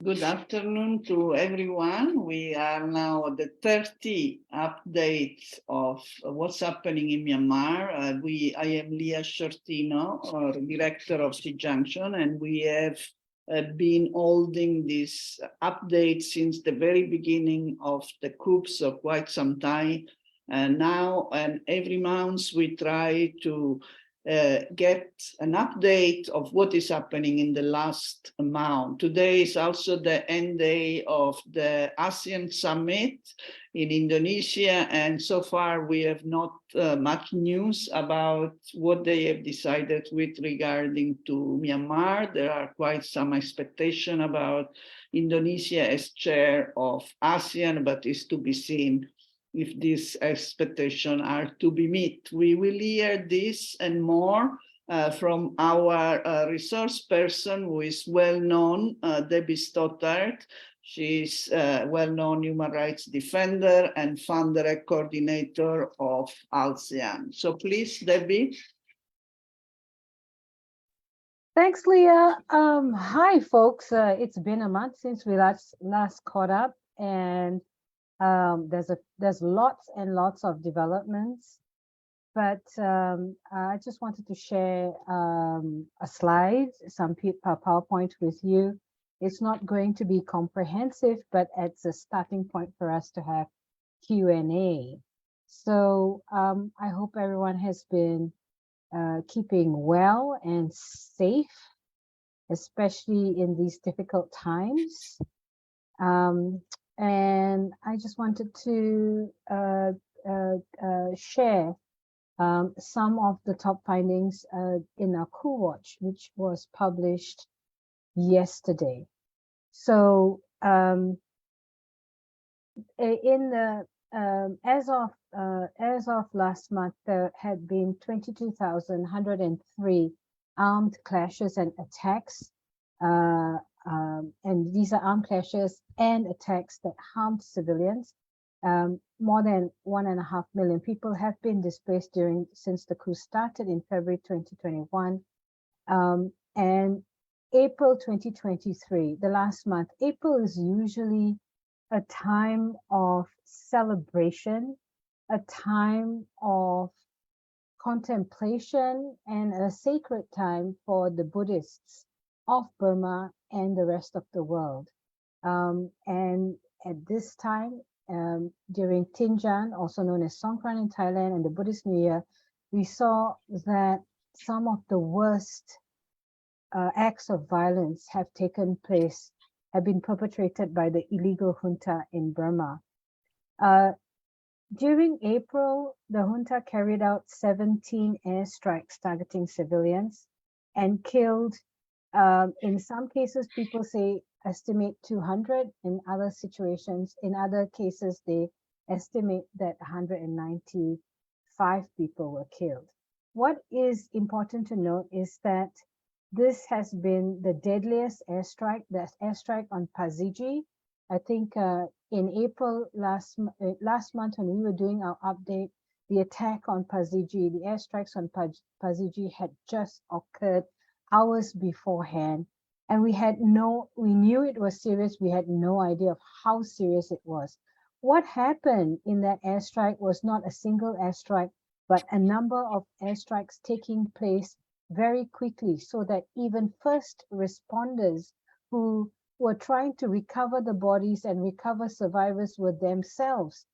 Good afternoon to everyone. We are now at the 30 updates of what's happening in Myanmar. I am Sciortino, Director of SEA Junction, and we have been holding this update since the very beginning of the coup, so quite some time. And now, and every month, we try to get an update of what is happening in the last month. Today is also the end day of the ASEAN summit in Indonesia, and so far we have not much news about what they have decided with regarding to Myanmar. There are quite some expectation about Indonesia as chair of ASEAN, but it's to be seen if these expectations are to be met. We will hear this and more from our resource person who is well-known, Debbie Stothard. She's a well-known human rights defender and founder and coordinator of ALTSEAN. So please, Debbie. Thanks, Leah. Hi, folks. It's been a month since we last caught up, and there's lots and lots of developments, but I just wanted to share a slide, some PowerPoint with you. It's not going to be comprehensive, but it's a starting point for us to have Q&A. So I hope everyone has been keeping well and safe, especially in these difficult times. And I just wanted to share some of the top findings in our Coup Watch, which was published yesterday. So in the as of last month, there had been 22,103 armed clashes and attacks. And these are armed clashes and attacks that harmed civilians. More than 1.5 million people have been displaced since the coup started in February 2021. And April 2023, the last month, April is usually a time of celebration, a time of contemplation, and a sacred time for the Buddhists of Burma and the rest of the world. And at this time, during Tinjan, also known as Songkran in Thailand, and the Buddhist New Year, we saw that some of the worst acts of violence have taken place, have been perpetrated by the illegal junta in Burma. During April, the junta carried out 17 airstrikes targeting civilians and killed, in some cases, people estimate 200. In other situations, in other cases, they estimate that 195 people were killed. What is important to note is that this has been the deadliest airstrike, the airstrike on Paziji. I think in April last month when we were doing our update, the attack on Paziji, the airstrikes on Paziji had just occurred hours beforehand, and we knew it was serious. We had no idea of how serious it was. What happened in that airstrike was not a single airstrike, but a number of airstrikes taking place very quickly, so that even first responders who were trying to recover the bodies and recover survivors were themselves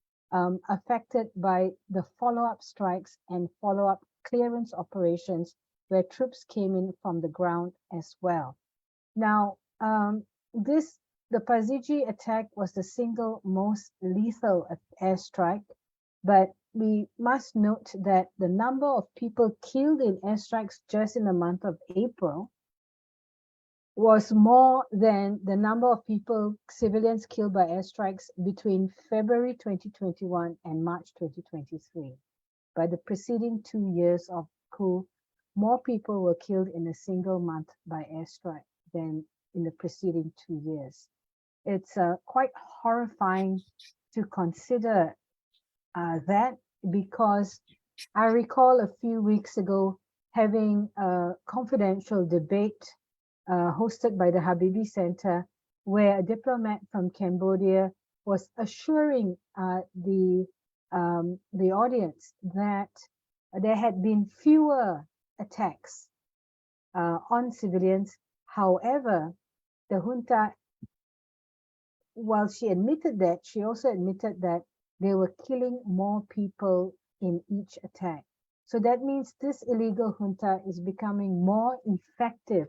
affected by the follow-up strikes and follow-up clearance operations where troops came in from the ground as well. Now, the Paziji attack was the single most lethal airstrike, but we must note that the number of people killed in airstrikes just in the month of April was more than the number of civilians killed by airstrikes between February 2021 and March 2023. By the preceding 2 years of coup, more people were killed in a single month by airstrike than in the preceding 2 years. It's quite horrifying to consider that, because I recall a few weeks ago having a confidential debate hosted by the Habibi Center where a diplomat from Cambodia was assuring the audience that there had been fewer attacks on civilians. However, the junta, while she admitted that, she also admitted that they were killing more people in each attack. So that means this illegal junta is becoming more effective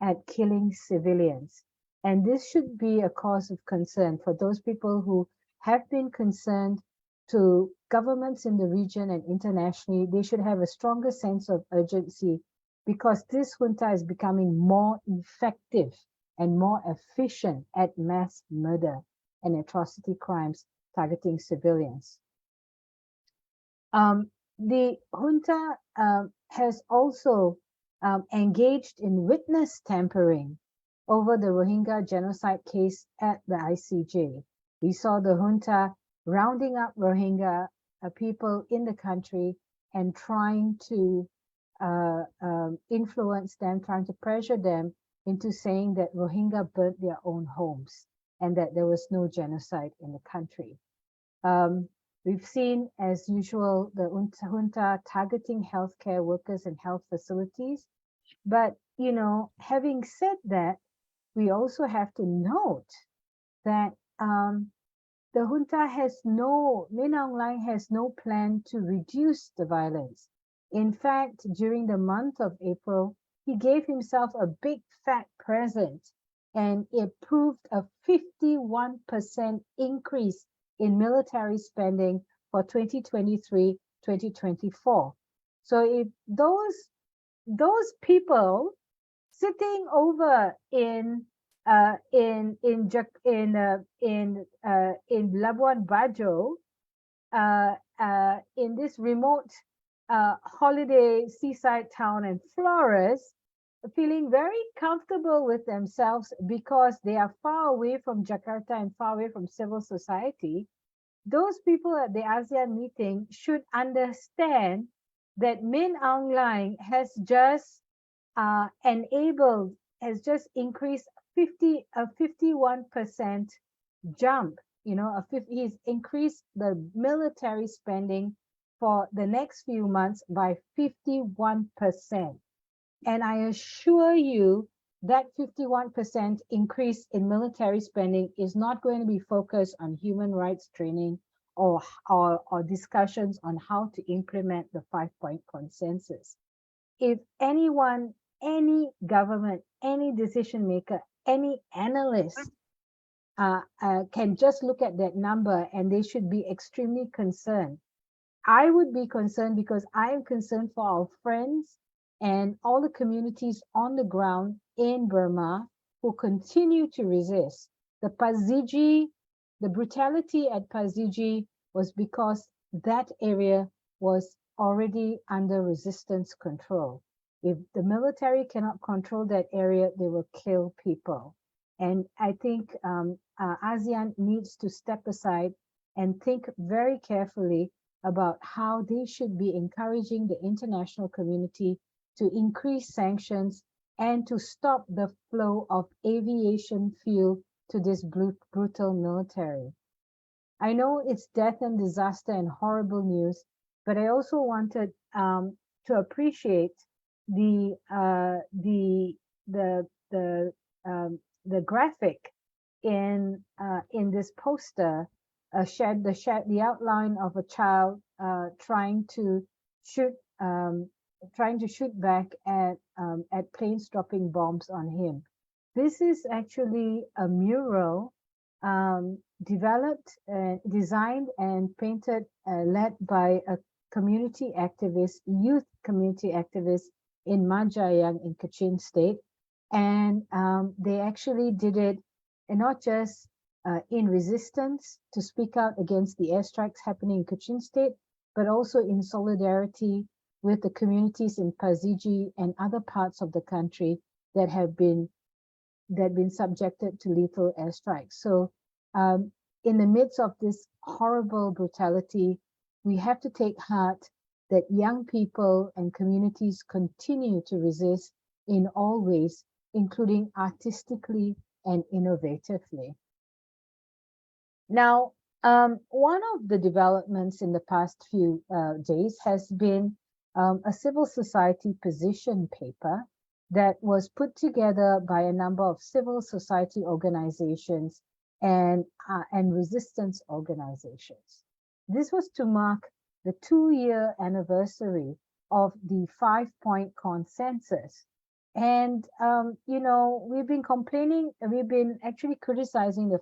at killing civilians. And this should be a cause of concern for those people who have been concerned to governments in the region and internationally. They should have a stronger sense of urgency because this junta is becoming more effective and more efficient at mass murder and atrocity crimes targeting civilians. The junta has also engaged in witness tampering over the Rohingya genocide case at the ICJ. We saw the junta rounding up Rohingya people in the country and trying to influence them, trying to pressure them into saying that Rohingya burnt their own homes and that there was no genocide in the country. We've seen, as usual, the junta targeting healthcare workers and health facilities. But, you know, having said that, we also have to note that the junta has no, Min Aung Hlaing has no plan to reduce the violence. In fact, during the month of April, he gave himself a big fat present and it proved a 51% increase in military spending for 2023-2024. So if those people sitting over in Labuan Bajo, in this remote holiday seaside town in Flores, feeling very comfortable with themselves because they are far away from Jakarta and far away from civil society, those people at the ASEAN meeting should understand that Min Aung Hlaing has just increased a 51% jump. You know, he's increased the military spending for the next few months by 51%. And I assure you that 51% increase in military spending is not going to be focused on human rights training or discussions on how to implement the 5-point consensus. If anyone, any government, any decision maker, any analyst can just look at that number and they should be extremely concerned. I would be concerned because I am concerned for our friends and all the communities on the ground in Burma who continue to resist. The Paziji, the brutality at Paziji was because that area was already under resistance control. If the military cannot control that area, they will kill people. And I think ASEAN needs to step aside and think very carefully about how they should be encouraging the international community to increase sanctions and to stop the flow of aviation fuel to this brutal military. I know it's death and disaster and horrible news, but I also wanted to appreciate the graphic in this poster shared the outline of a child trying to shoot back at planes dropping bombs on him. This is actually a mural developed, designed and painted, led by a community activist, youth community activist in Majayang in Kachin State. And they actually did it, and not just in resistance to speak out against the airstrikes happening in Kachin State, but also in solidarity with the communities in Paziji and other parts of the country that have been subjected to lethal airstrikes. So in the midst of this horrible brutality, we have to take heart that young people and communities continue to resist in all ways, including artistically and innovatively. Now, one of the developments in the past few days has been a civil society position paper that was put together by a number of civil society organizations and resistance organizations. This was to mark the 2-year anniversary of the 5-point consensus. And, you know, we've been actually criticizing the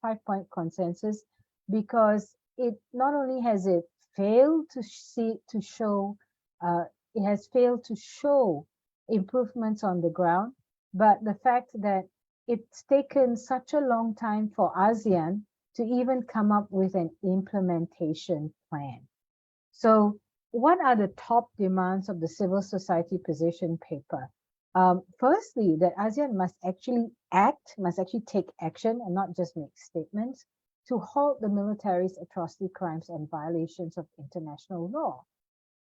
5-point consensus because it not only has it failed to show, it has failed to show improvements on the ground, but the fact that it's taken such a long time for ASEAN to even come up with an implementation plan. So what are the top demands of the civil society position paper? Firstly, that ASEAN must actually take action and not just make statements to halt the military's atrocity crimes and violations of international law.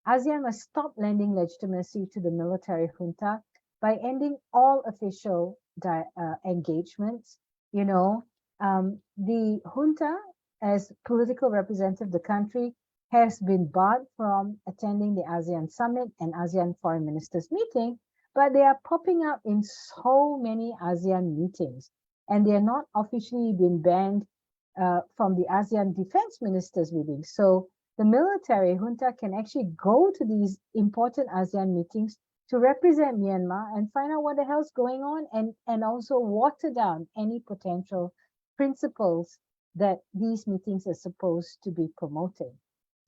ASEAN must stop lending legitimacy to the military junta by ending all official engagements. You know, the junta, as political representative of the country, has been barred from attending the ASEAN summit and ASEAN foreign ministers meeting, but they are popping up in so many ASEAN meetings, and they are not officially been banned from the ASEAN defense ministers meeting. So the military junta can actually go to these important ASEAN meetings to represent Myanmar and find out what the hell's going on, and also water down any potential principles that these meetings are supposed to be promoting.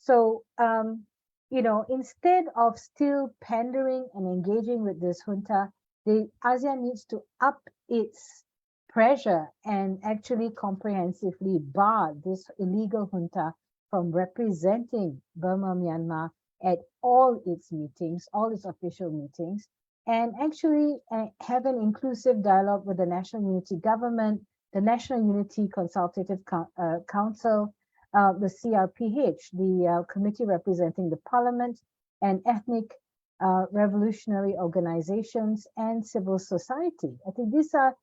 So, you know, instead of still pandering and engaging with this junta, the ASEAN needs to up its pressure and actually comprehensively bar this illegal junta from representing Burma, Myanmar at all its meetings, all its official meetings, and actually have an inclusive dialogue with the National Unity Government, the National Unity Consultative Council, the CRPH, the committee representing the parliament, and ethnic revolutionary organizations and civil society. I think these are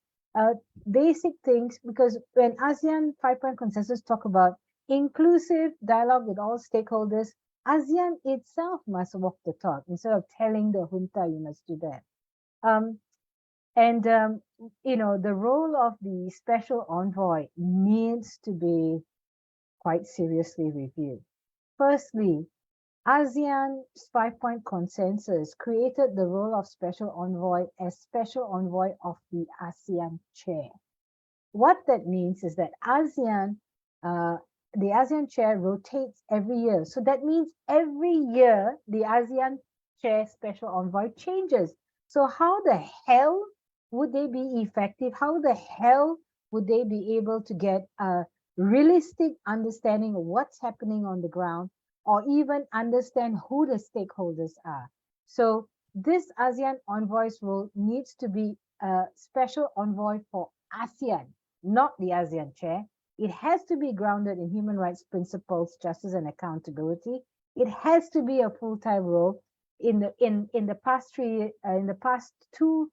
basic things, because when ASEAN 5-point consensus talk about inclusive dialogue with all stakeholders, ASEAN itself must walk the talk instead of telling the junta you must do that. You know, the role of the special envoy needs to be quite seriously reviewed. Firstly, ASEAN's 5-point consensus created the role of special envoy as special envoy of the ASEAN chair. What that means is that the ASEAN chair rotates every year. So that means every year the ASEAN chair special envoy changes. So how the hell would they be effective? How the hell would they be able to get a realistic understanding of what's happening on the ground, or even understand who the stakeholders are? So this ASEAN envoy's role needs to be a special envoy for ASEAN, not the ASEAN chair. It has to be grounded in human rights principles, justice, and accountability. It has to be a full-time role. In the past 2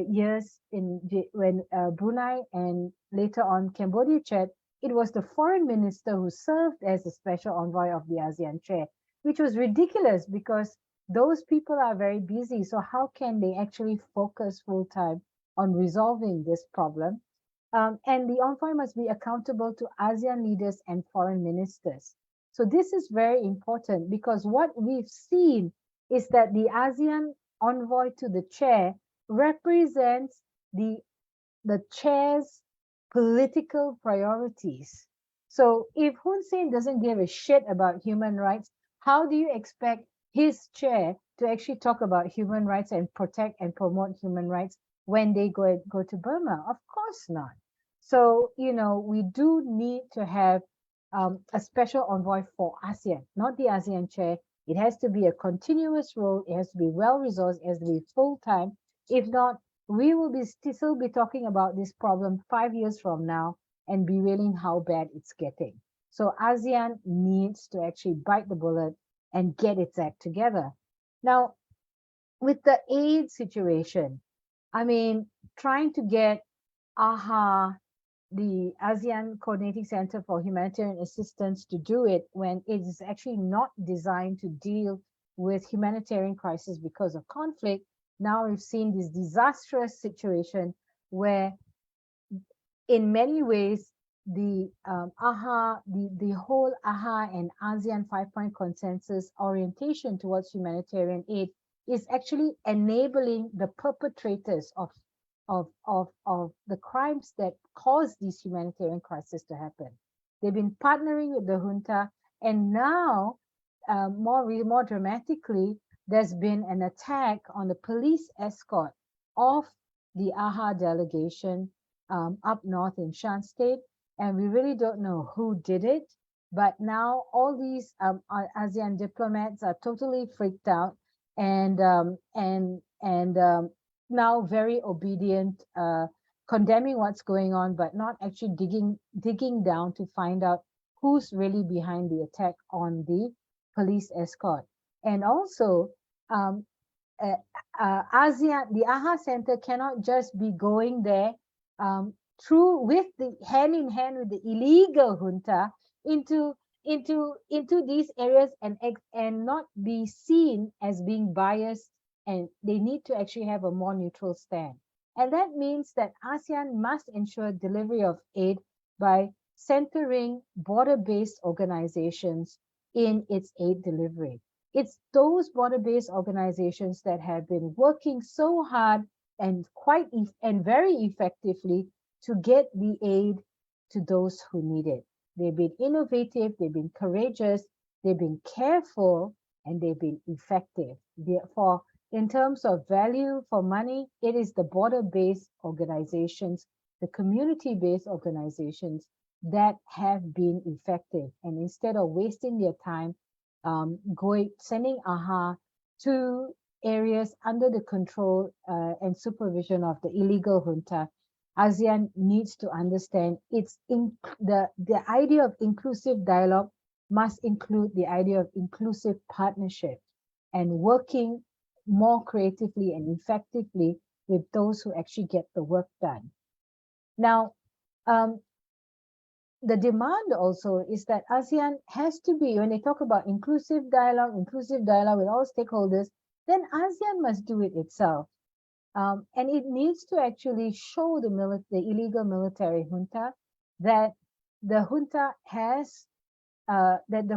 years, when Brunei and later on Cambodia chaired, it was the foreign minister who served as the special envoy of the ASEAN chair, which was ridiculous because those people are very busy. So how can they actually focus full-time on resolving this problem? And the envoy must be accountable to ASEAN leaders and foreign ministers. So this is very important, because what we've seen is that the ASEAN envoy to the chair represents the chair's political priorities. So if Hun Sen doesn't give a shit about human rights, how do you expect his chair to actually talk about human rights and protect and promote human rights when they go to Burma? Of course not. So, you know, we do need to have a special envoy for ASEAN, not the ASEAN chair. It has to be a continuous role. It has to be well-resourced. It has to be full-time. If not, we will still be talking about this problem 5 years from now and bewailing how bad it's getting. So ASEAN needs to actually bite the bullet and get its act together. Now, with the aid situation, I mean, trying to get AHA, the ASEAN Coordinating Center for Humanitarian Assistance, to do it when it is actually not designed to deal with humanitarian crisis because of conflict. Now we've seen this disastrous situation where in many ways the the whole AHA and ASEAN 5-point consensus orientation towards humanitarian aid is actually enabling the perpetrators of the crimes that cause these humanitarian crises to happen. They've been partnering with the junta, and now more dramatically, there's been an attack on the police escort of the AHA delegation up north in Shan State, and we really don't know who did it. But now all these ASEAN diplomats are totally freaked out and now very obedient, condemning what's going on, but not actually digging down to find out who's really behind the attack on the police escort. And also, ASEAN, the AHA Center cannot just be going there through with the hand in hand with the illegal junta into these areas and not be seen as being biased, and they need to actually have a more neutral stand. And that means that ASEAN must ensure delivery of aid by centering border-based organizations in its aid delivery. It's those border-based organizations that have been working so hard and very effectively to get the aid to those who need it. They've been innovative, they've been courageous, they've been careful, and they've been effective. Therefore, in terms of value for money, it is the border-based organizations, the community-based organizations that have been effective. And instead of wasting their time sending AHA to areas under the control and supervision of the illegal junta, ASEAN needs to understand the idea of inclusive dialogue must include the idea of inclusive partnership and working more creatively and effectively with those who actually get the work done. Now, the demand also is that ASEAN has to be, when they talk about inclusive dialogue with all stakeholders, then ASEAN must do it itself. And it needs to actually show the illegal military junta that the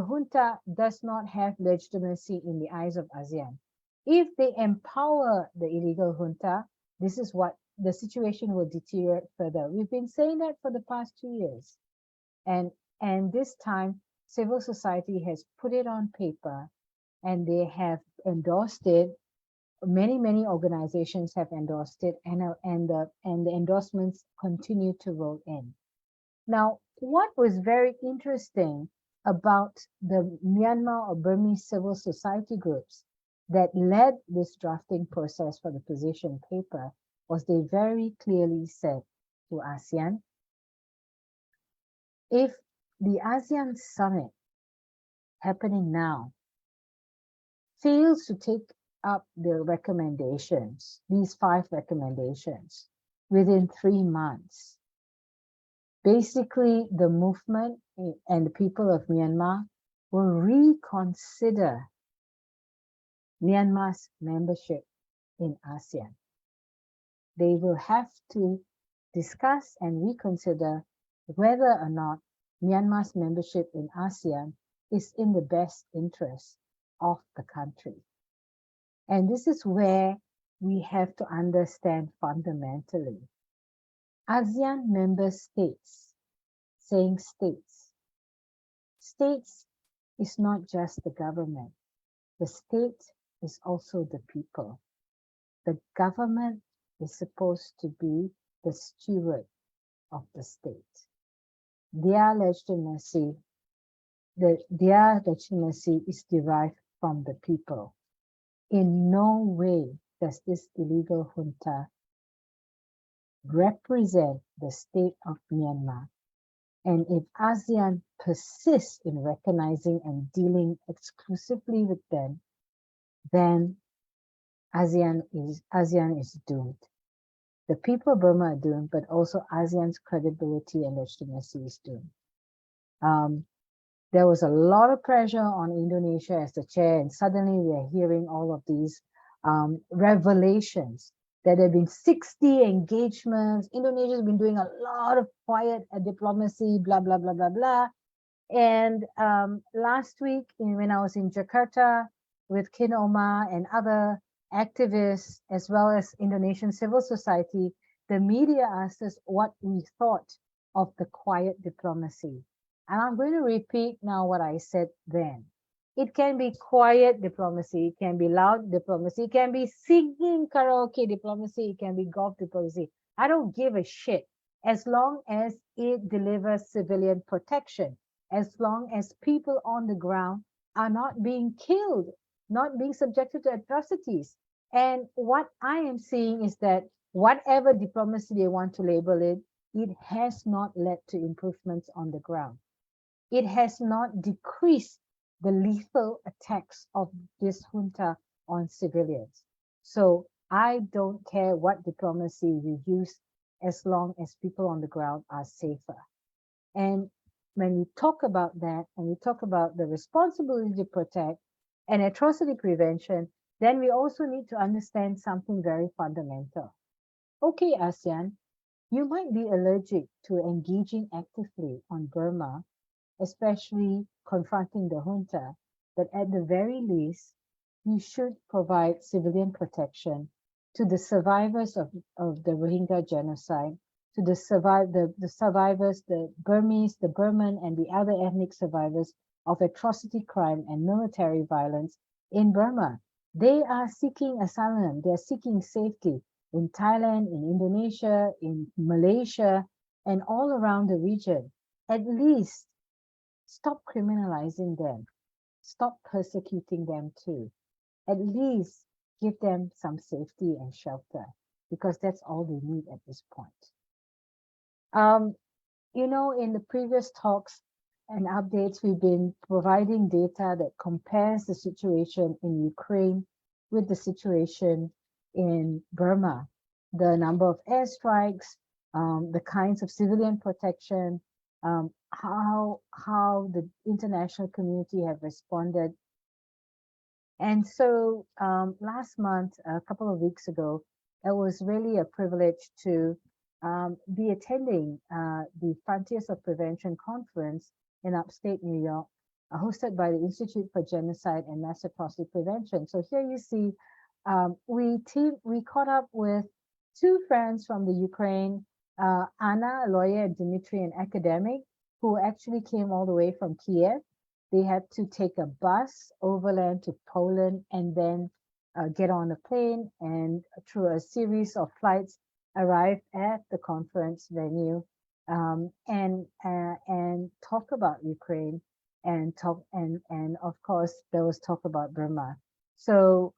junta does not have legitimacy in the eyes of ASEAN. If they empower the illegal junta, this is what the situation will deteriorate further. We've been saying that for the past 2 years. And this time, civil society has put it on paper and they have endorsed it. Many organizations have endorsed it, and the endorsements continue to roll in. Now, what was very interesting about the Myanmar or Burmese civil society groups that led this drafting process for the position paper was they very clearly said to ASEAN, if the ASEAN summit happening now fails to take up the recommendations, these 5 recommendations, within 3 months, basically the movement and the people of Myanmar will reconsider Myanmar's membership in ASEAN. They will have to discuss and reconsider whether or not Myanmar's membership in ASEAN is in the best interest of the country. And this is where we have to understand fundamentally. ASEAN member states, saying states. States is not just the government. The state is also the people. The government is supposed to be the steward of the state. Their legitimacy is derived from the people. In no way does this illegal junta represent the state of Myanmar. And if ASEAN persists in recognizing and dealing exclusively with them, then ASEAN is doomed. the people of Burma are doomed, but also ASEAN's credibility and legitimacy is doomed. There was a lot of pressure on Indonesia as the chair, and suddenly we're hearing all of these revelations that there have been 60 engagements. Indonesia's been doing a lot of quiet diplomacy, blah, blah, blah, blah, blah. And last week, when I was in Jakarta with Kin Omar and other activists, as well as Indonesian civil society, the media asked us what we thought of the quiet diplomacy. And I'm going to repeat now what I said then. It can be quiet diplomacy, it can be loud diplomacy, it can be singing karaoke diplomacy, it can be golf diplomacy. I don't give a shit as long as it delivers civilian protection, as long as people on the ground are not being killed, not being subjected to atrocities. And what I am seeing is that whatever diplomacy they want to label it, it has not led to improvements on the ground. It has not decreased the lethal attacks of this junta on civilians. So I don't care what diplomacy you use as long as people on the ground are safer. And when we talk about that, and we talk about the responsibility to protect and atrocity prevention, then we also need to understand something very fundamental. Okay, ASEAN, you might be allergic to engaging actively on Burma, especially confronting the junta, but at the very least, you should provide civilian protection to the survivors of the Rohingya genocide, to the survivors, the Burmese, the Burman, and the other ethnic survivors of atrocity crime and military violence in Burma. They are seeking asylum, they are seeking safety in Thailand, in Indonesia, in Malaysia, and all around the region. At least stop criminalizing them. Stop persecuting them too. At least give them some safety and shelter, because that's all they need at this point. You know, in the previous talks and updates, we've been providing data that compares the situation in Ukraine with the situation in Burma. The number of airstrikes, the kinds of civilian protection, how the international community have responded. And so last month, a couple of weeks ago, it was really a privilege to be attending the Frontiers of Prevention conference in upstate New York, hosted by the Institute for Genocide and Mass Atrocity Prevention. So here you see, we caught up with two friends from the Ukraine, Anna, a lawyer, and Dmitry, an academic, who actually came all the way from Kiev. They had to take a bus overland to Poland and then get on a plane, and through a series of flights arrive at the conference venue and talk about Ukraine and of course there was talk about Burma. So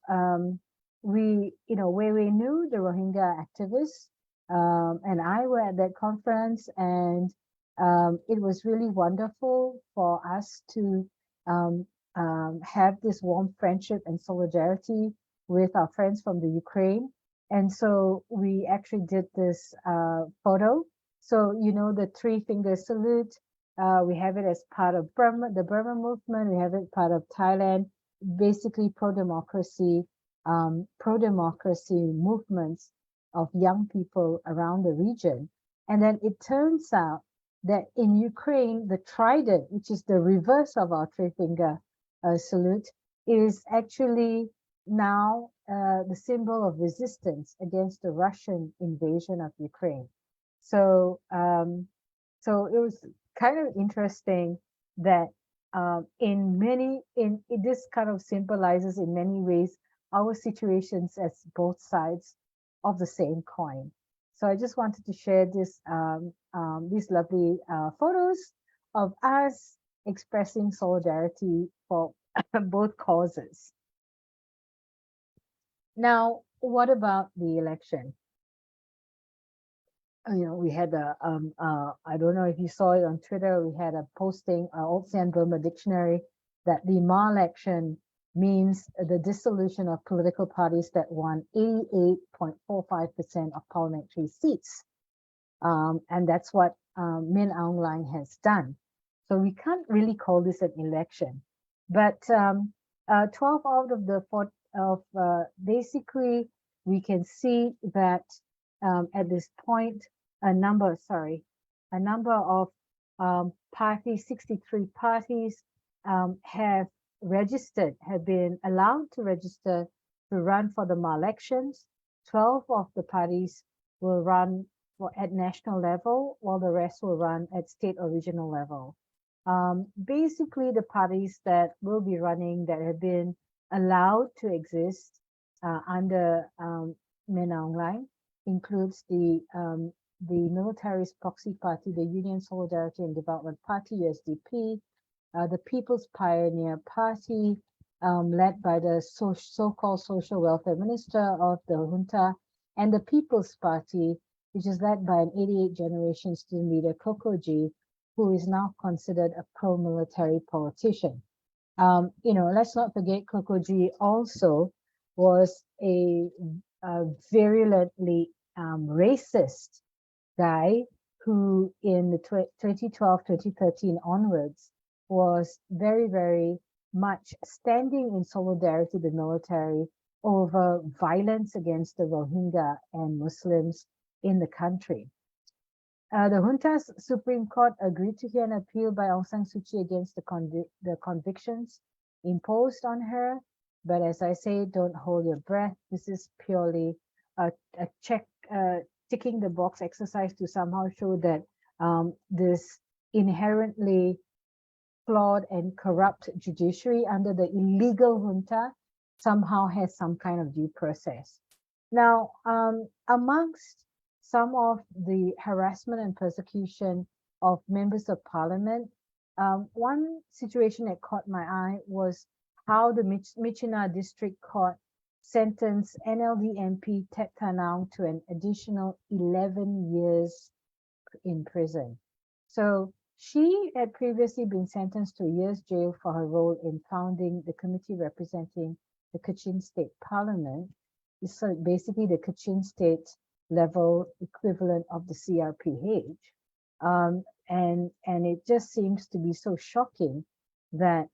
we knew the Rohingya activists, and I were at that conference, and it was really wonderful for us to have this warm friendship and solidarity with our friends from the Ukraine. And so we actually did this photo. So, you know, the 3-finger salute, we have it as part of Burma, the Burma movement. We have it part of Thailand, basically pro-democracy movements of young people around the region. And then it turns out that in Ukraine, the trident, which is the reverse of our 3-finger salute, is actually now the symbol of resistance against the Russian invasion of Ukraine. So, so it was kind of interesting that this kind of symbolizes in many ways our situations as both sides of the same coin. So I just wanted to share this these lovely photos of us expressing solidarity for both causes. Now, what about the election? You know, we had a, I don't know if you saw it on Twitter, we had a posting, ALTSEAN-Burma dictionary, that the Ma election means the dissolution of political parties that won 88.45% of parliamentary seats. And that's what Min Aung Hlaing has done. So we can't really call this an election. But 12 out of the 4, basically, we can see that at this point, a number of parties, 63 parties, have been allowed to register to run for the elections. 12 of the parties will run at national level, while the rest will run at state or regional level. Basically, the parties that will be running that have been allowed to exist under Min Aung Hlaing includes the militarist proxy party, the Union Solidarity and Development Party, USDP, the People's Pioneer Party, led by the so-called Social Welfare Minister of the junta, and the People's Party, which is led by an 88-generation student leader, Kokoji, who is now considered a pro-military politician. Let's not forget Kokoji also was a virulently racist guy who in the 2012-2013 onwards was very, very much standing in solidarity with the military over violence against the Rohingya and Muslims in the country. The junta's Supreme Court agreed to hear an appeal by Aung San Suu Kyi against the convictions imposed on her. But as I say, don't hold your breath. This is purely a ticking the box exercise to somehow show that this inherently flawed and corrupt judiciary under the illegal junta somehow has some kind of due process. Now, amongst some of the harassment and persecution of members of parliament, one situation that caught my eye was how the Michina District Court sentenced NLD MP Tet Tanang to an additional 11 years in prison. So she had previously been sentenced to a year's jail for her role in founding the committee representing the Kachin State Parliament. So basically the Kachin State level equivalent of the CRPH. And it just seems to be so shocking that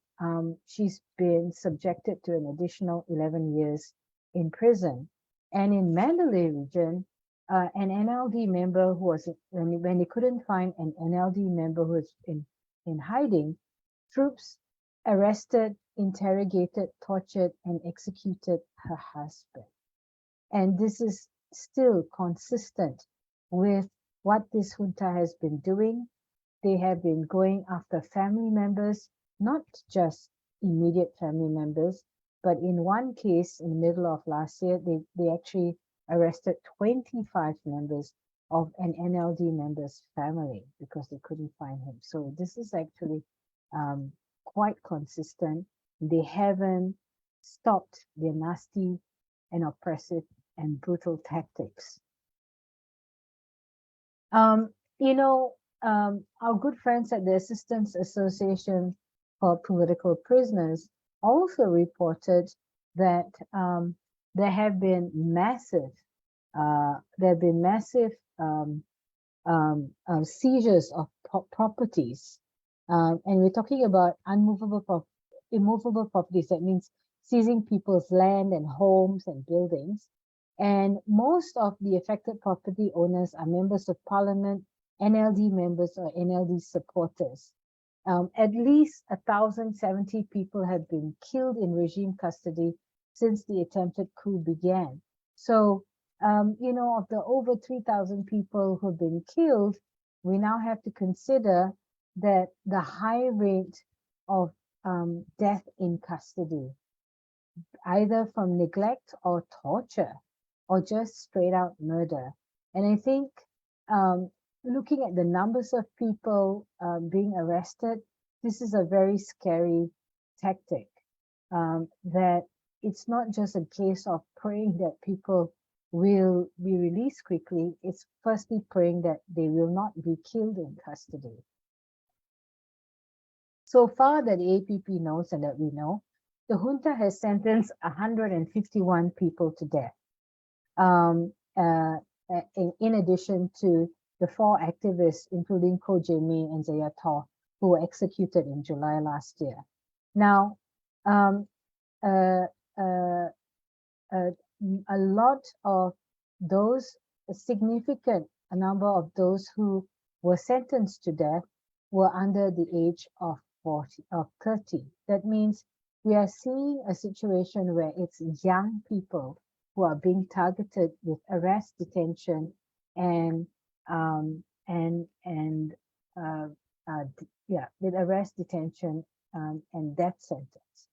she's been subjected to an additional 11 years in prison. And in Mandalay region, an NLD member who was, when they couldn't find an NLD member who was in hiding, troops arrested, interrogated, tortured, and executed her husband. And this is still consistent with what this junta has been doing. They have been going after family members, not just immediate family members, but in one case in the middle of last year, they actually arrested 25 members of an NLD member's family because they couldn't find him. So this is actually quite consistent. They haven't stopped their nasty and oppressive and brutal tactics. Our good friends at the Assistance Association for Political Prisoners also reported that there have been massive seizures of properties, and we're talking about immovable properties. That means seizing people's land and homes and buildings. And most of the affected property owners are members of parliament, NLD members, or NLD supporters. At least 1,070 people have been killed in regime custody since the attempted coup began. So, of the over 3,000 people who've been killed, we now have to consider that the high rate of death in custody, either from neglect or torture, or just straight out murder. And I think looking at the numbers of people being arrested, this is a very scary tactic, that it's not just a case of praying that people will be released quickly. It's firstly praying that they will not be killed in custody. So far that the APP knows and that we know, the junta has sentenced 151 people to death. In addition to the 4 activists, including Ko Jae-me and Sciortino, who were executed in July last year. Now, a lot of those, a significant number of those who were sentenced to death were under the age of 30. That means we are seeing a situation where it's young people who are being targeted with arrest, detention, and with arrest, detention, and death sentence.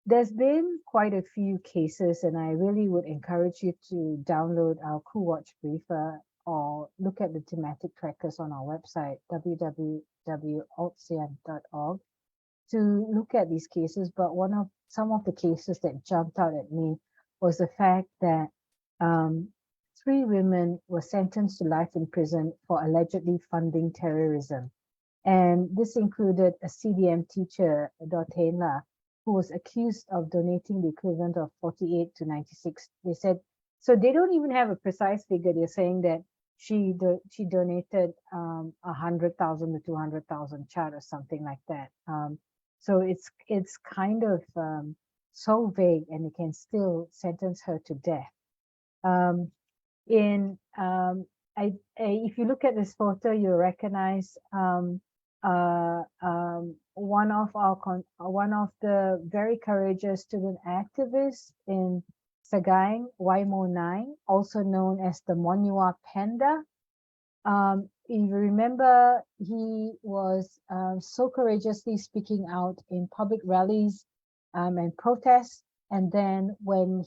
There's been quite a few cases, and I really would encourage you to download our Coup Watch Briefer or look at the thematic trackers on our website, www.ALTSEAN.org, to look at these cases. But some of the cases that jumped out at me was the fact that 3 women were sentenced to life in prison for allegedly funding terrorism. And this included a CDM teacher, Dothainla, who was accused of donating the equivalent of 48 to 96. They said, so they don't even have a precise figure. They're saying that she donated 100,000 to 200,000 kyat or something like that. So it's kind of so vague, and they can still sentence her to death. If you look at this photo, you recognize one of the very courageous student activists in Sagaing, Waimo 9, also known as the Monua Panda. If you remember, he was so courageously speaking out in public rallies and protests, and then when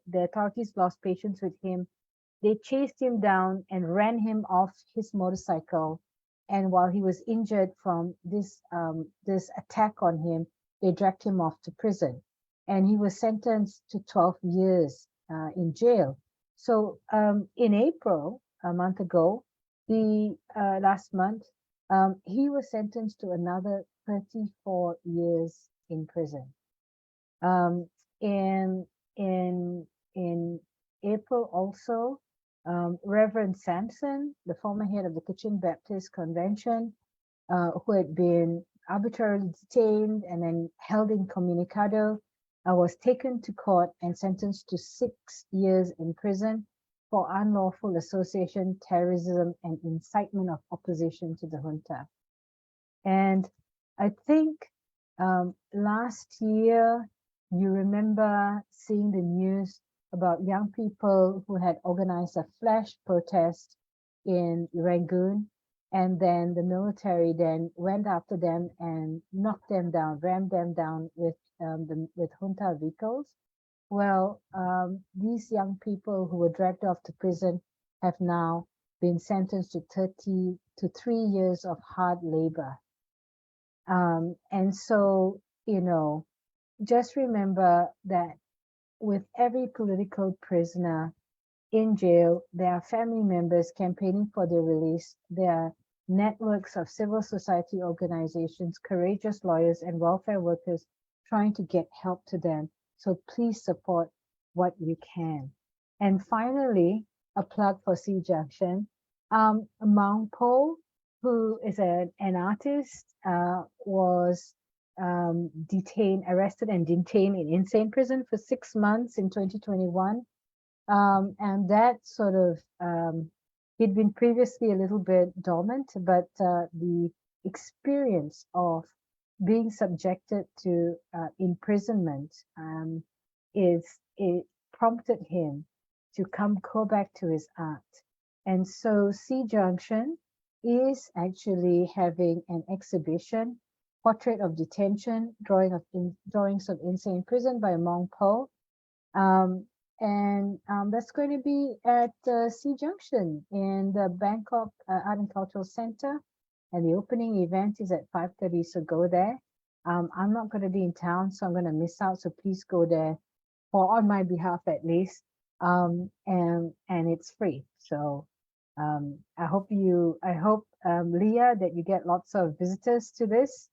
the authorities lost patience with him, they chased him down and ran him off his motorcycle. And while he was injured from this attack on him, they dragged him off to prison, and he was sentenced to 12 years in jail. So in April, a month ago, last month, he was sentenced to another 34 years in prison. In April also, Reverend Sampson, the former head of the Kitchen Baptist Convention, who had been arbitrarily detained and then held incommunicado, was taken to court and sentenced to 6 years in prison for unlawful association, terrorism, and incitement of opposition to the junta. And I think last year, you remember seeing the news about young people who had organized a flash protest in Rangoon, and then the military then went after them and knocked them down, rammed them down with junta vehicles. Well, these young people who were dragged off to prison have now been sentenced to 3 years of hard labor. And so, just remember that with every political prisoner in jail, there are family members campaigning for their release. There are networks of civil society organizations, courageous lawyers, and welfare workers trying to get help to them. So please support what you can. And finally, a plug for SEA Junction. Maung Po, who is an artist, was arrested and detained in insane prison for 6 months in 2021. And that sort of, he'd been previously a little bit dormant, but the experience of being subjected to imprisonment it prompted him to go back to his art. And so SEA Junction is actually having an exhibition, Portrait of Detention, Drawings of Insane Prison by Maung Po. That's going to be at SEA Junction in the Bangkok Art and Cultural Center. And the opening event is at 5:30, so go there. I'm not going to be in town, so I'm going to miss out. So please go there, or on my behalf at least. And it's free. So I hope Leah, that you get lots of visitors to this.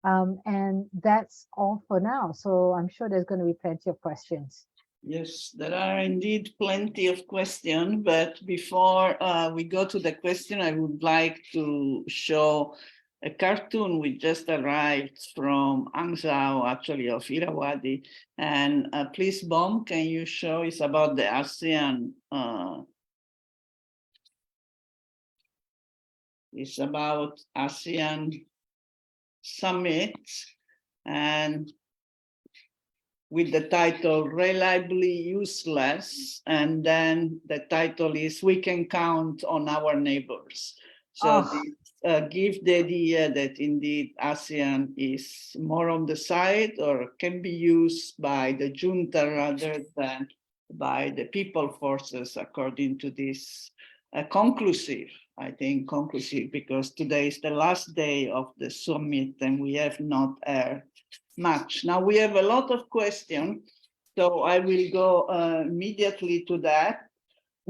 And that's all for now. So I'm sure there's going to be plenty of questions. Yes, there are indeed plenty of questions, but before we go to the question, I would like to show a cartoon which just arrived from Angzhou, actually, of Irrawaddy. And please, Bom, can you show? It's about the ASEAN. It's about ASEAN summit, and with the title Reliably Useless, and then the title is We Can Count on Our Neighbors. So this gives the idea that indeed ASEAN is more on the side or can be used by the junta rather than by the people forces, according to this conclusive, I think conclusive, because today is the last day of the summit and we have not heard much. Now we have a lot of questions, so I will go immediately to that.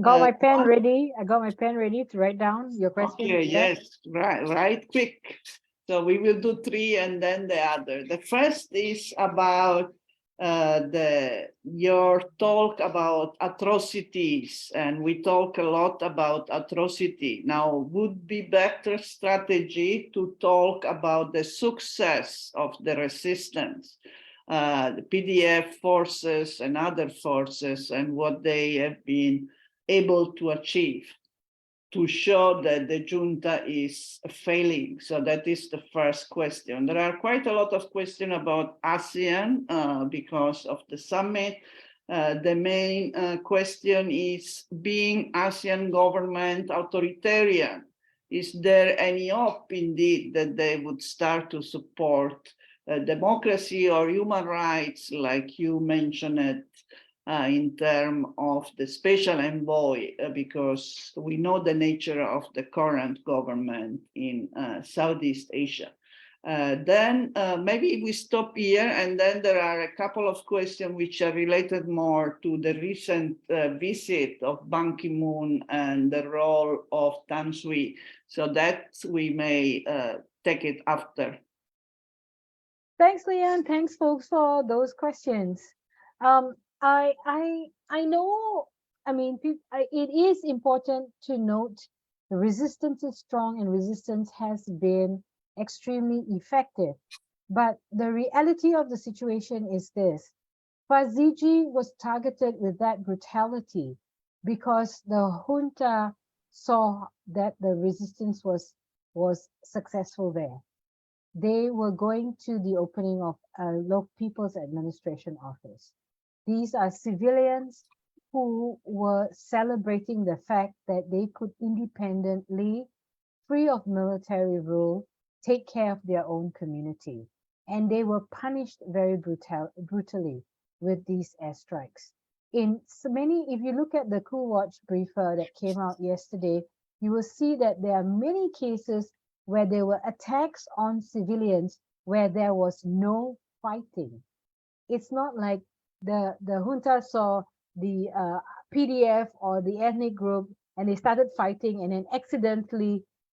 Got my pen ready. I got my pen ready to write down your question. Okay, yes, right, quick. So we will do three and then the other. The first is about your talk about atrocities, and we talk a lot about atrocity. Now, would be better strategy to talk about the success of the resistance, the PDF forces and other forces, and what they have been able to achieve to show that the junta is failing. So that is the first question. There are quite a lot of questions about ASEAN because of the summit. The main question is, being ASEAN government authoritarian, is there any hope indeed that they would start to support democracy or human rights, like you mentioned it, in terms of the special envoy, because we know the nature of the current government in Southeast Asia. Then maybe we stop here, and then there are a couple of questions which are related more to the recent visit of Ban Ki-moon and the role of Tan Sui. So that we may take it after. Thanks, Leanne. Thanks, folks, for those questions. I know. I mean, it is important to note the resistance is strong and resistance has been extremely effective. But the reality of the situation is this: Faziji was targeted with that brutality because the junta saw that the resistance was successful there. They were going to the opening of a local people's administration office. These are civilians who were celebrating the fact that they could independently, free of military rule, take care of their own community. And they were punished very brutally with these airstrikes. In so many, if you look at the Coup Watch briefer that came out yesterday, you will see that there are many cases where there were attacks on civilians where there was no fighting. It's not like the junta saw the PDF or the ethnic group and they started fighting, and then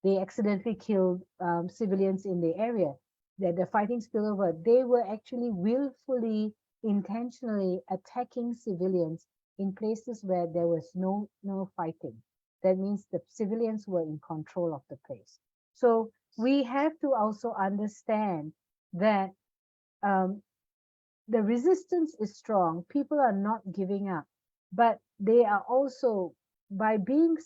they accidentally killed civilians in the area. That the fighting spilled over. They were actually willfully, intentionally attacking civilians in places where there was no fighting. That means the civilians were in control of the place. So we have to also understand that the resistance is strong. People are not giving up, but they are also, by being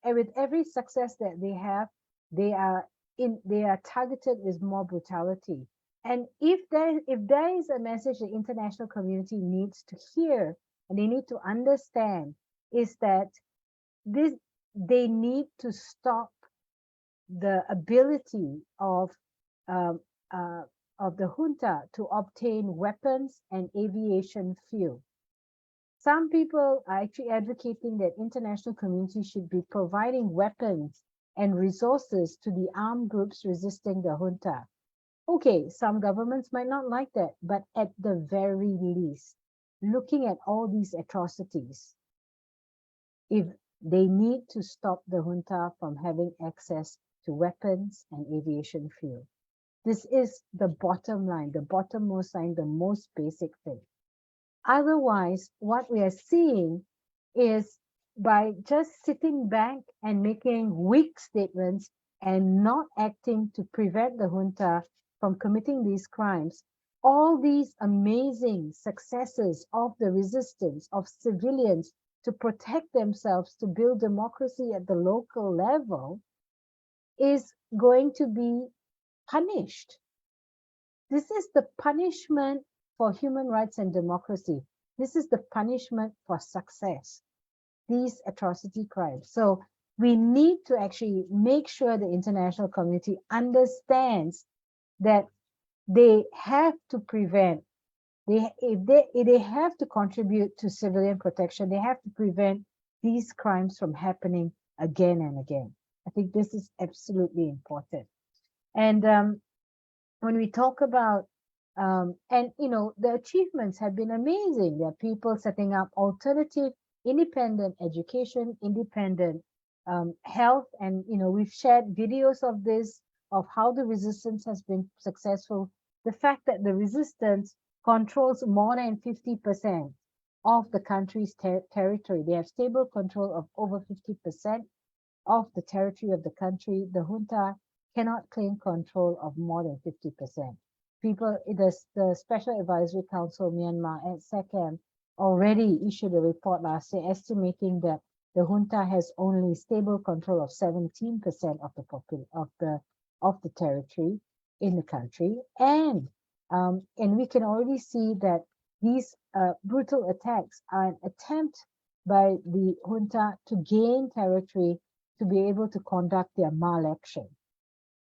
with every success that they have, they are targeted with more brutality. And if there is a message the international community needs to hear and they need to understand, is that they need to stop the ability of the junta to obtain weapons and aviation fuel. Some people are actually advocating that international community should be providing weapons and resources to the armed groups resisting the junta. Okay, some governments might not like that, but at the very least, looking at all these atrocities, if They need to stop the junta from having access to weapons and aviation fuel. This is the bottom line, the bottommost line, the most basic thing. Otherwise, what we are seeing is by just sitting back and making weak statements and not acting to prevent the junta from committing these crimes, all these amazing successes of the resistance of civilians to protect themselves, to build democracy at the local level, is going to be punished. This is the punishment for human rights and democracy. This is the punishment for success, these atrocity crimes. So we need to actually make sure the international community understands that they have to prevent, if they have to contribute to civilian protection, they have to prevent these crimes from happening again and again. I think this is absolutely important. And when we talk about, and you know, the achievements have been amazing. There are people setting up alternative, independent education, independent health, and you know, we've shared videos of this, of how the resistance has been successful. The fact that the resistance controls more than 50% of the country's territory. They have stable control of over 50% of the territory of the country. The junta cannot claim control of more than 50%. People, the Special Advisory Council Myanmar at SECAM already issued a report last year estimating that the junta has only stable control of 17% of the territory in the country, and we can already see that these brutal attacks are an attempt by the junta to gain territory to be able to conduct their mal-action.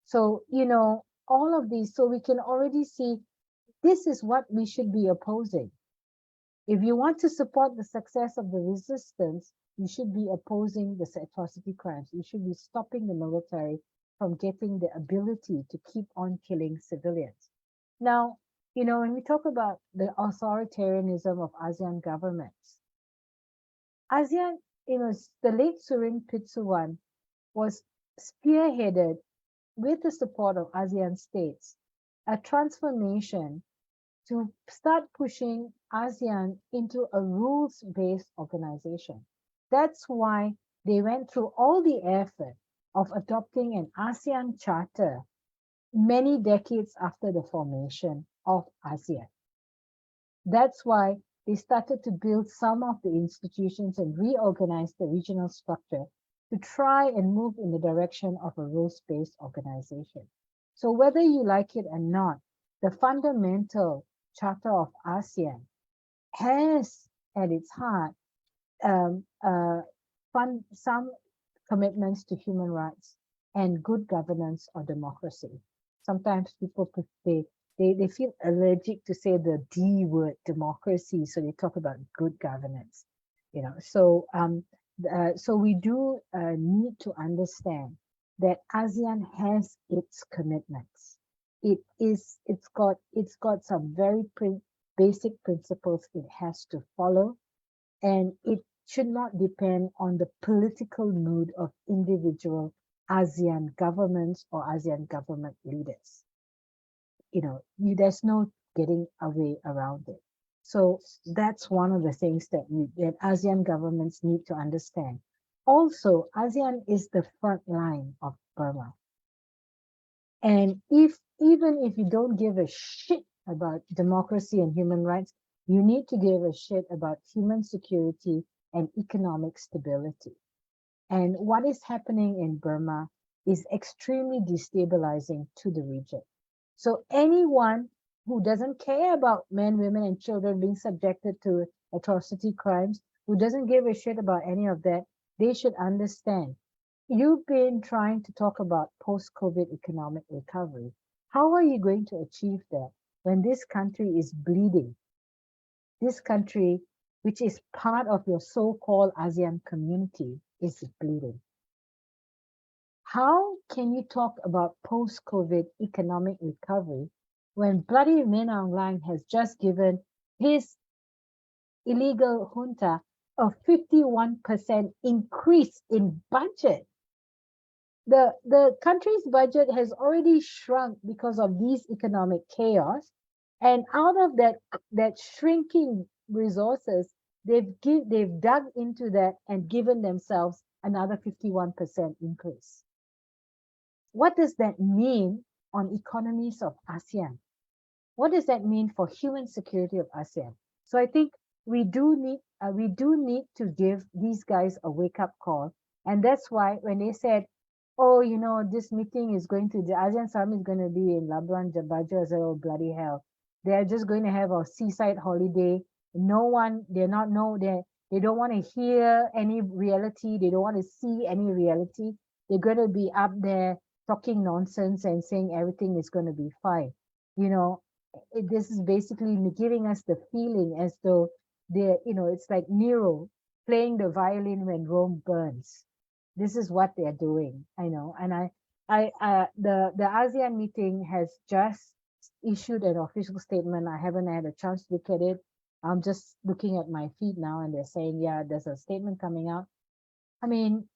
So, you know, all of these, so we can already see this is what we should be opposing. If you want to support the success of the resistance, you should be opposing the atrocity crimes. You should be stopping the military from getting the ability to keep on killing civilians. Now, you know, when we talk about the authoritarianism of ASEAN governments, ASEAN, you know, the late Surin Pitsuwan was spearheaded with the support of ASEAN states, a transformation to start pushing ASEAN into a rules-based organization. That's why they went through all the effort of adopting an ASEAN charter many decades after the formation of ASEAN. That's why they started to build some of the institutions and reorganize the regional structure to try and move in the direction of a rules-based organization. So whether you like it or not, the fundamental Charter of ASEAN has at its heart some commitments to human rights and good governance or democracy. Sometimes people they feel allergic to say the D word, democracy, so they talk about good governance. You know, so so we do need to understand that ASEAN has its commitments. It's got some very basic principles it has to follow, and it should not depend on the political mood of individual ASEAN governments or ASEAN government leaders. You know, there's no getting away around it. So that's one of the things that ASEAN governments need to understand. Also, ASEAN is the front line of Burma. And even if you don't give a shit about democracy and human rights, you need to give a shit about human security and economic stability. And what is happening in Burma is extremely destabilizing to the region. So anyone who doesn't care about men, women, and children being subjected to atrocity crimes, who doesn't give a shit about any of that, they should understand. You've been trying to talk about post-COVID economic recovery. How are you going to achieve that when this country is bleeding? This country, which is part of your so-called ASEAN community, is bleeding. How can you talk about post-COVID economic recovery when bloody Min Aung Hlaing has just given his illegal junta a 51% increase in budget. The country's budget has already shrunk because of these economic chaos, and out of that shrinking resources, they've dug into that and given themselves another 51% increase. What does that mean on economies of ASEAN? What does that mean for human security of ASEAN? So I think we do need to give these guys a wake-up call, and that's why when they said, oh, you know, this meeting is going to, the ASEAN summit is going to be in Labuan Bajo, I said, oh, bloody hell. They're just going to have a seaside holiday. They don't want to hear any reality. They don't want to see any reality. They're going to be up there talking nonsense and saying everything is going to be fine. You know, this is basically giving us the feeling as though it's like Nero playing the violin when Rome burns. This is what they're doing, I know. And the ASEAN meeting has just issued an official statement. I haven't had a chance to look at it. I'm just looking at my feed now, and they're saying, yeah, there's a statement coming out. I mean,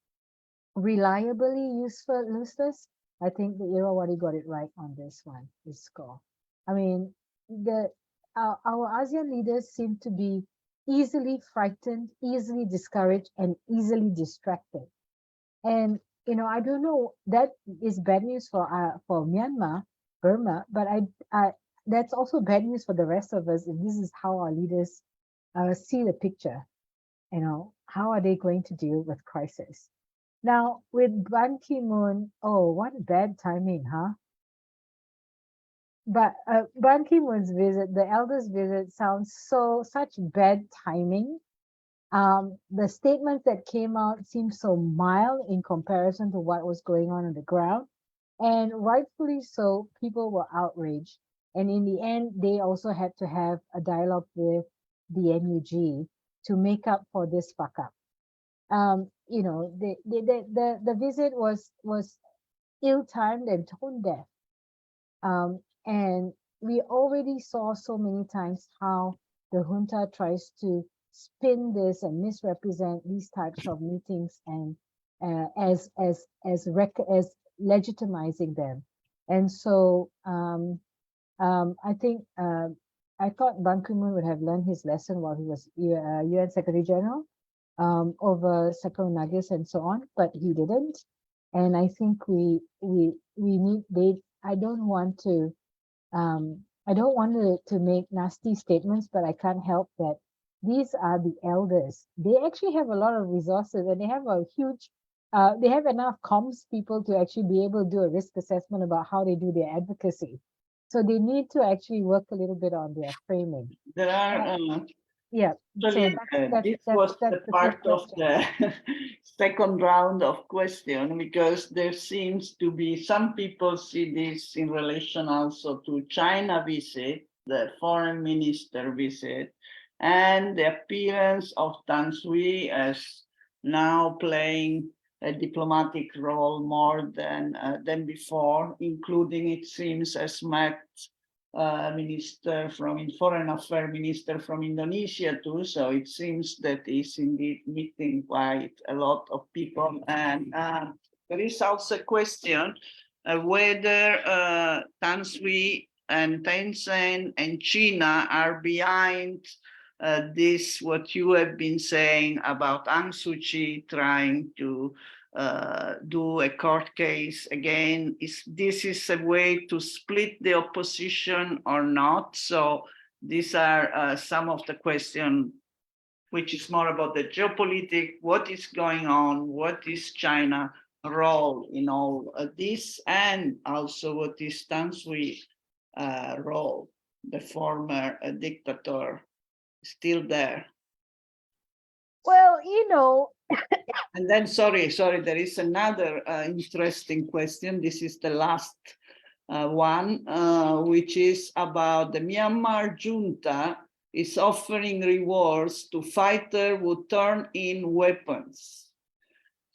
reliably useless. I think the Irrawaddy got it right on this score. I mean, our ASEAN leaders seem to be easily frightened, easily discouraged, and easily distracted. And I don't know, that is bad news for Myanmar, Burma, but that's also bad news for the rest of us if this is how our leaders see the picture. How are they going to deal with crisis? Now, with Ban Ki-moon, oh, what bad timing, huh? But Ban Ki-moon's visit, the elders' visit, sounds such bad timing. The statements that came out seemed so mild in comparison to what was going on the ground. And rightfully so, people were outraged. And in the end, they also had to have a dialogue with the NUG to make up for this fuck up. The visit was ill-timed and tone-deaf. And we already saw so many times how the junta tries to spin this and misrepresent these types of meetings and as legitimizing them. And so I think I thought Ban Ki-moon would have learned his lesson while he was UN Secretary General over Sakharov Nagis and so on, but he didn't. And I think we need I don't want to make nasty statements, but I can't help that these are the elders. They actually have a lot of resources, and they have a huge, they have enough comms people to actually be able to do a risk assessment about how they do their advocacy. So they need to actually work a little bit on their framing. There are, yeah. Actually, this was the part of the second round of questions, because there seems to be some people see this in relation also to China visit, the foreign minister visit, and the appearance of Tan Sui as now playing a diplomatic role more than before, including, it seems, as met foreign affairs minister from Indonesia too. So it seems that he's indeed meeting quite a lot of people. And there is also a question whether Tan Sui and Tencent and China are behind this, what you have been saying about Aung San Suu Kyi trying to do a court case again. This is a way to split the opposition or not? So these are some of the questions, which is more about the geopolitics, what is going on, what is China's role in all this, and also what is Tan Sui role, the former dictator, still there. Well, And then, sorry, there is another interesting question. This is the last one, which is about the Myanmar junta is offering rewards to fighters who turn in weapons.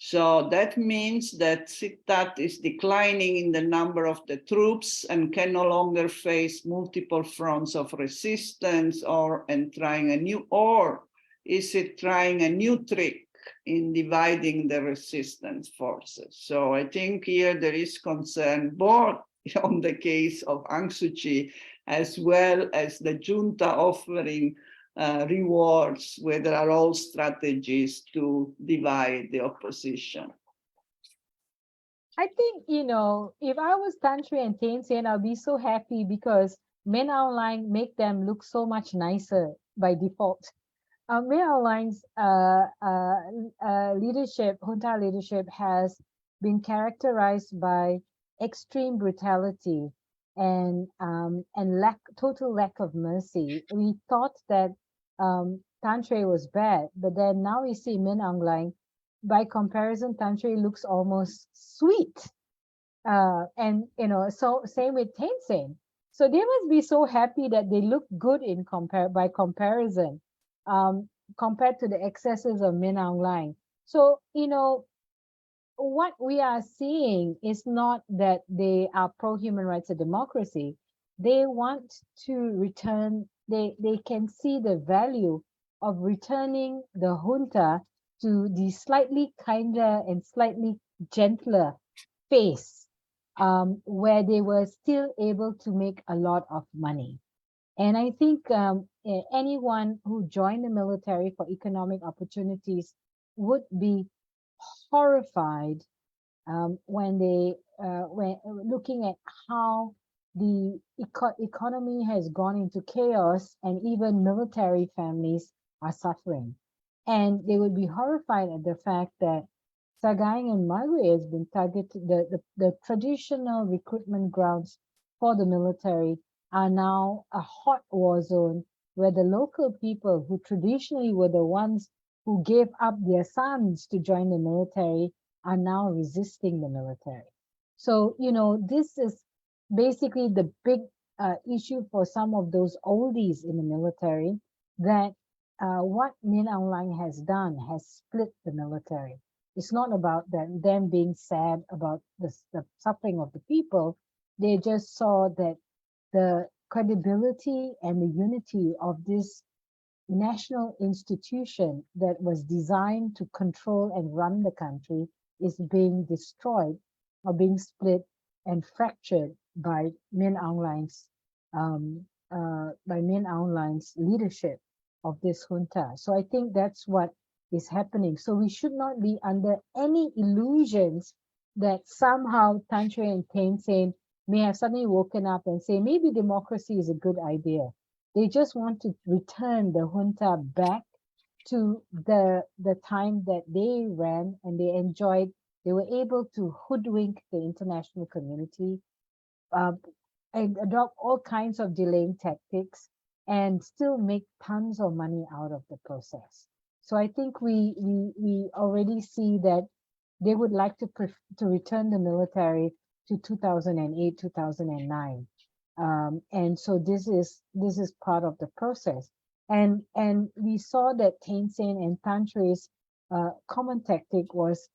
So that means that Stothard is declining in the number of the troops and can no longer face multiple fronts of resistance and trying a new, or is it trying a new trick in dividing the resistance forces? So I think here there is concern both on the case of Aung Suu Kyi, as well as the junta offering rewards, where there are all strategies to divide the opposition. I think, you know, if I was Tan Sri and Thein Sein, I'll be so happy because Min Aung Hlaing make them look so much nicer by default. Min Aung Hlaing's leadership, junta leadership, has been characterized by extreme brutality and total lack of mercy. We thought that Tan Sri was bad, but then now we see Min Aung Hlaing. By comparison, Tan Sri looks almost sweet. And, you know, so same with Thein Sein. So they must be so happy that they look good in by comparison, compared to the excesses of Min Aung Hlaing. So, you know, what we are seeing is not that they are pro-human rights or democracy. They want to return, they can see the value of returning the junta to the slightly kinder and slightly gentler phase, where they were still able to make a lot of money. And I think anyone who joined the military for economic opportunities would be horrified when looking at how the economy has gone into chaos and even military families are suffering. And they would be horrified at the fact that Sagaing and Margaret has been targeted, the traditional recruitment grounds for the military are now a hot war zone where the local people who traditionally were the ones who gave up their sons to join the military are now resisting the military. So, you know, this is basically the big issue for some of those oldies in the military, that what Min Aung Hlaing has done has split the military. It's not about them being sad about the suffering of the people. They just saw that the credibility and the unity of this national institution that was designed to control and run the country is being destroyed or being split and fractured by Min Aung Hlaing's leadership of this junta. So I think that's what is happening. So we should not be under any illusions that somehow Tan Sri and Thein Sein may have suddenly woken up and say maybe democracy is a good idea. They just want to return the junta back to the time that they ran and they enjoyed. They were able to hoodwink the international community, and adopt all kinds of delaying tactics and still make tons of money out of the process. So I think we already see that they would like to return the military to 2008, 2009. And so this is part of the process. And we saw that Thein Sein and Tan Sri's common tactic was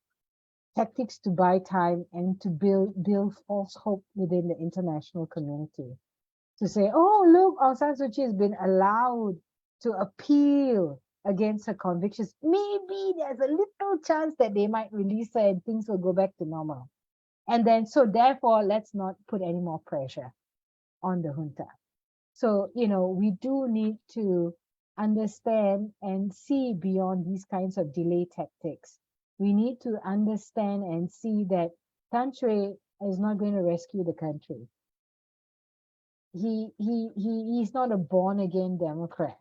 tactics to buy time and to build false hope within the international community. To say, oh, look, Aung San Suu Kyi has been allowed to appeal against her convictions. Maybe there's a little chance that they might release her and things will go back to normal. And then, so therefore, let's not put any more pressure on the junta. So, you know, we do need to understand and see beyond these kinds of delay tactics. We need to understand and see that Tan Sri is not going to rescue the country. He's not a born-again Democrat.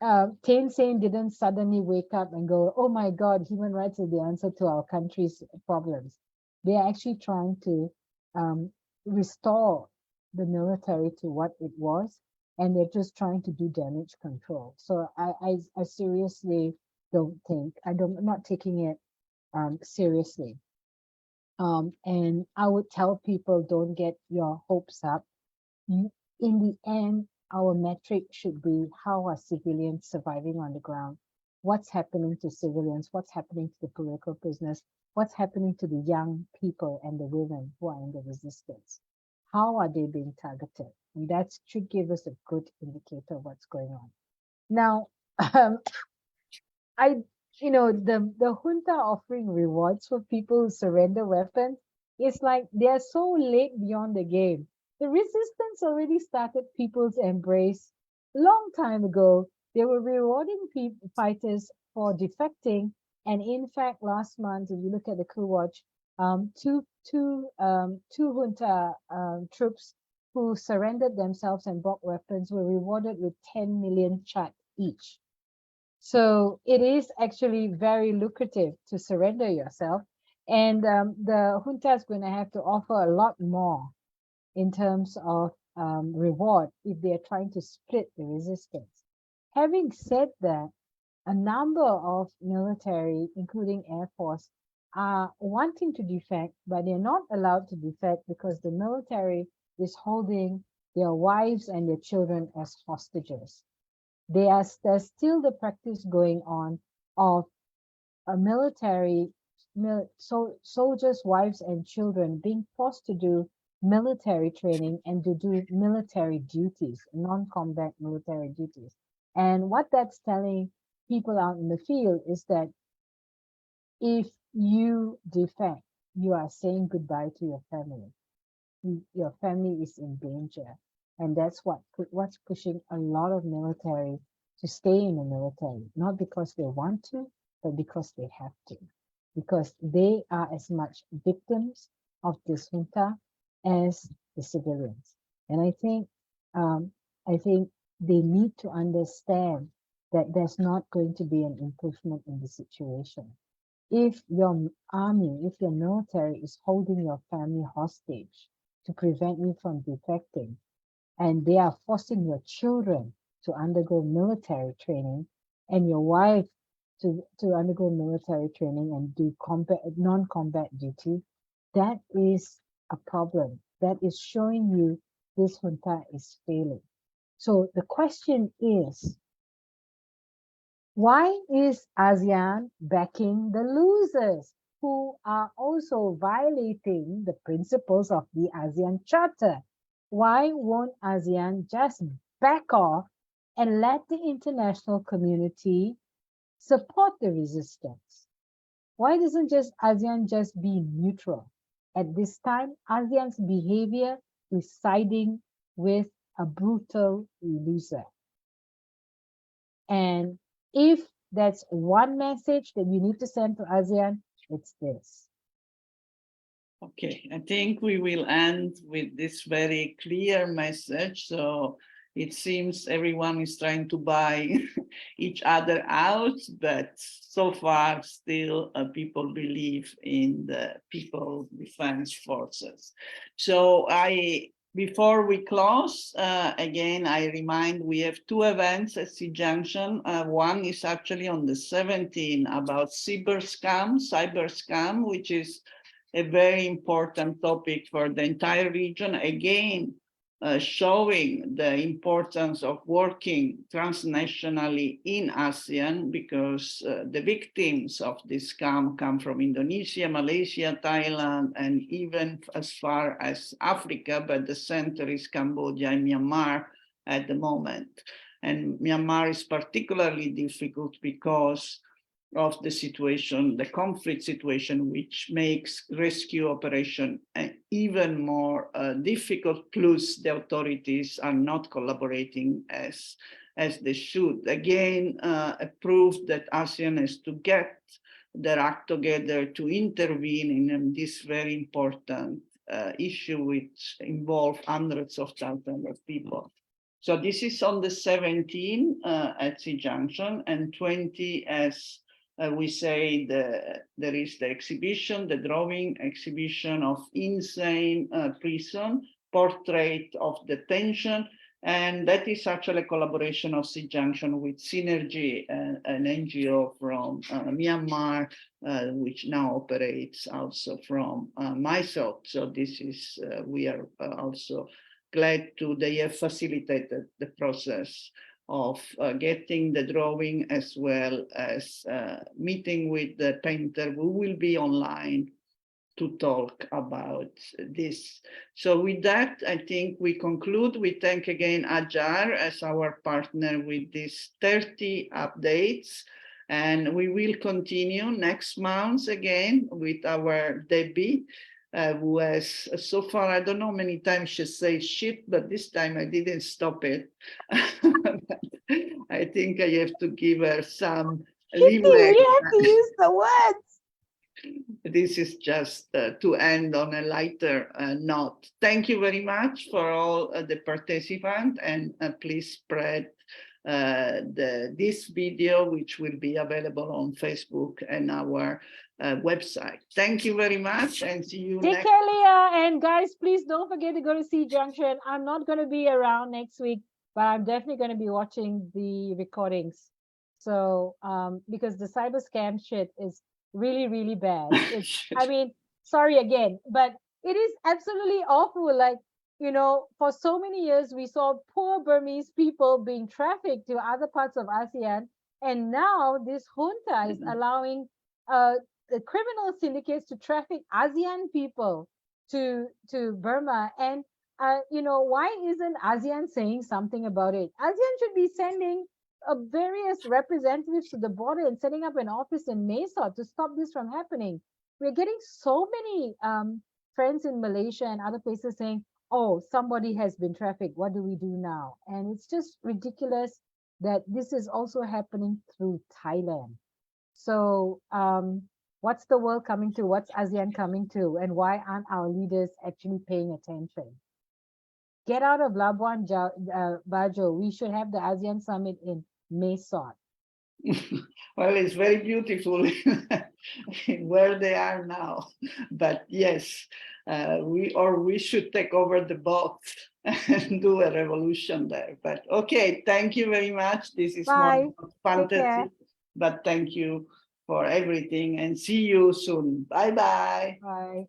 Thein Sein didn't suddenly wake up and go, oh my God, human rights is the answer to our country's problems. They're actually trying to restore the military to what it was, and they're just trying to do damage control. So I seriously don't think, I'm not taking it seriously. And I would tell people, don't get your hopes up. In the end, our metric should be how are civilians surviving on the ground? What's happening to civilians? What's happening to the political prisoners? What's happening to the young people and the women who are in the resistance? How are they being targeted? And that should give us a good indicator of what's going on. Now, the junta offering rewards for people who surrender weapons, it's like they're so late beyond the game. The resistance already started people's embrace long time ago. They were rewarding fighters for defecting, and in fact, last month, if you look at the coup watch, two junta troops who surrendered themselves and brought weapons were rewarded with 10 million chat each. So it is actually very lucrative to surrender yourself. And the junta is going to have to offer a lot more in terms of reward if they're trying to split the resistance. Having said that, a number of military, including Air Force, are wanting to defect, but they're not allowed to defect because the military is holding their wives and their children as hostages. There's still the practice going on of a soldiers' wives and children being forced to do military training and to do military duties, non-combat military duties. And what that's telling people out in the field is that if you defect, you are saying goodbye to your family. Your family is in danger. And that's what's pushing a lot of military to stay in the military, not because they want to, but because they have to, because they are as much victims of this junta as the civilians. And I think they need to understand that there's not going to be an improvement in the situation. If your army, if your military is holding your family hostage to prevent you from defecting, and they are forcing your children to undergo military training and your wife to undergo military training and do non-combat duty, that is a problem. That is showing you this junta is failing. So the question is, why is ASEAN backing the losers who are also violating the principles of the ASEAN Charter? Why won't ASEAN just back off and let the international community support the resistance? Why doesn't ASEAN just be neutral? At this time, ASEAN's behavior is siding with a brutal loser. And if that's one message that you need to send to ASEAN, it's this. Okay, I think we will end with this very clear message. So it seems everyone is trying to buy each other out, but so far still people believe in the People Defense Forces. So before we close, again, I remind we have two events at SEA Junction. One is actually on the 17th about cyber scam, which is a very important topic for the entire region. Again, showing the importance of working transnationally in ASEAN, because the victims of this scam come from Indonesia, Malaysia, Thailand, and even as far as Africa, but the center is Cambodia and Myanmar at the moment. And Myanmar is particularly difficult because of the situation, the conflict situation, which makes rescue operation even more difficult, plus the authorities are not collaborating as they should. Again, a proof that ASEAN has to get their act together to intervene in this very important issue, which involves hundreds of thousands of people. So this is on the 17th at SEA Junction, and 20 as we say there is the exhibition, the drawing exhibition of Insane Prison, Portrait of Detention, and that is actually a collaboration of SEA Junction with Synergy, an NGO from Myanmar, which now operates also from myself. So this is, we are also glad they have facilitated the process of getting the drawing, as well as meeting with the painter who will be online to talk about this. So with that, I think we conclude. We thank again AJAR as our partner with these 30 updates. And we will continue next month again with our Debbie, who has so far, I don't know how many times she says shit, but this time I didn't stop it. I think I have to give her some leeway. We have to use the words. This is just to end on a lighter note. Thank you very much for all the participants, and please spread this video, which will be available on Facebook and our website. Thank you very much, and see you Take next. care, Leah. And guys, please don't forget to go to SEA Junction. I'm not going to be around next week, but I'm definitely going to be watching the recordings. So, because the cyber scam shit is really, really bad. It's, I mean, sorry again, but it is absolutely awful. Like, you know, for so many years, we saw poor Burmese people being trafficked to other parts of ASEAN. And now this junta is allowing the criminal syndicates to traffic ASEAN people to Burma. And, you know, why isn't ASEAN saying something about it? ASEAN should be sending various representatives to the border and setting up an office in Mesa to stop this from happening. We're getting so many friends in Malaysia and other places saying, oh, somebody has been trafficked. What do we do now? And it's just ridiculous that this is also happening through Thailand. So what's the world coming to? What's ASEAN coming to? And why aren't our leaders actually paying attention? Get out of Labuan Bajo. We should have the ASEAN summit in Mesa. Well, it's very beautiful where they are now, but yes, we should take over the box and do a revolution there. But okay, thank you very much. This is Bye. more fantasy, but thank you for everything, and see you soon. Bye-bye. Bye.